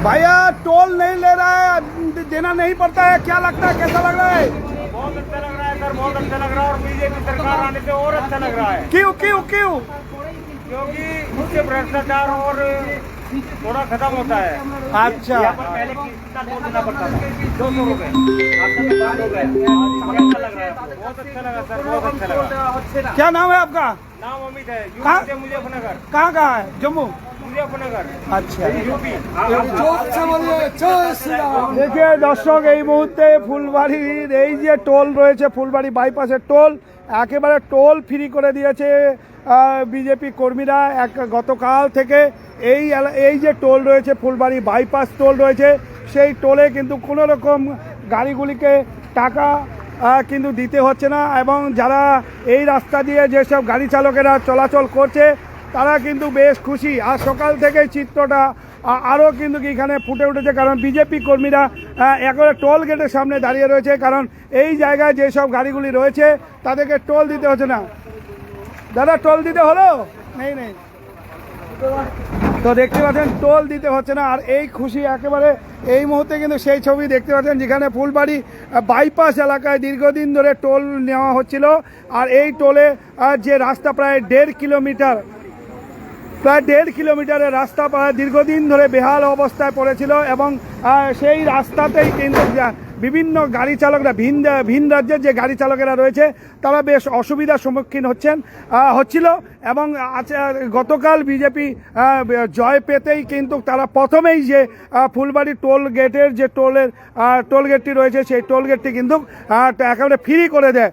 भैया टोल नहीं ले रहा है, देना नहीं पड़ता है, क्या लगता है, कैसा लग रहा है? बहुत अच्छा लग रहा है सर, बहुत अच्छा लग रहा है। और बीजेपी सरकार आने से और अच्छा लग रहा है, क्यों क्यों क्यों? क्योंकि उससे भ्रष्टाचार और थोड़ा खत्म होता है। अच्छा, यहाँ पर पहले कितना टोल देना पड़ता था, 200 रुपए, आज तक 5 हो गए। अच्छा लग रहा है, बहुत अच्छा लगा सर, बहुत अच्छा लगा। क्या नाम है आपका? नाम अमित है, कहाँ? यूपी से मुजफ्फरनगर। कहाँ कहाँ है? जम्मू। मुजफ्फरनगर, अच्छा, यूपी। দেখে দর্শক এই মুহূর্তে ফুলবাড়ির এই যে টোল রয়েছে, ফুলবাড়ি বাইপাসের টোল একেবারে টোল ফ্রি করে দিয়েছে বিজেপি কর্মীরা। গতকাল থেকে এই যে টোল রয়েছে, ফুলবাড়ি বাইপাস টোল রয়েছে, সেই টোলে কিন্তু কোনো রকম গাড়িগুলিকে টাকা কিন্তু দিতে হচ্ছে না। এবং যারা এই রাস্তা দিয়ে যেসব গাড়ি চালকেরা চলাচল করছে তারা কিন্তু বেশ খুশি। আর সকাল থেকে চিত্রটা আরও কিন্তু এখানে ফুটে উঠেছে, কারণ বিজেপি কর্মীরা একেবারে টোল গেটের সামনে দাঁড়িয়ে রয়েছে, কারণ এই জায়গায় যেসব গাড়িগুলি রয়েছে তাদেরকে টোল দিতে হচ্ছে না। দাদা টোল দিতে হলো? নেই নেই, তো দেখতে পাচ্ছেন টোল দিতে হচ্ছে না। আর এই খুশি একেবারে এই মুহূর্তে কিন্তু সেই ছবি দেখতে পাচ্ছেন, যেখানে ফুলবাড়ি বাইপাস এলাকায় দীর্ঘদিন ধরে টোল নেওয়া হচ্ছিল। আর এই টোলে যে রাস্তা প্রায় 1.5 কিলোমিটারের রাস্তা প্রায় দীর্ঘদিন ধরে বেহাল অবস্থায় পড়েছিল। এবং সেই রাস্তাতেই কিন্তু বিভিন্ন গাড়ি চালকরা, ভিন রাজ্যের যে গাড়ি চালকেরা রয়েছে তারা বেশ অসুবিধার সম্মুখীন হচ্ছিল। এবং গতকাল বিজেপি জয় পেতেই কিন্তু তারা প্রথমেই যে ফুলবাড়ি টোল গেটের যে টোল গেটটি রয়েছে সেই টোল গেটটি কিন্তু একেবারে ফ্রি করে দেয়।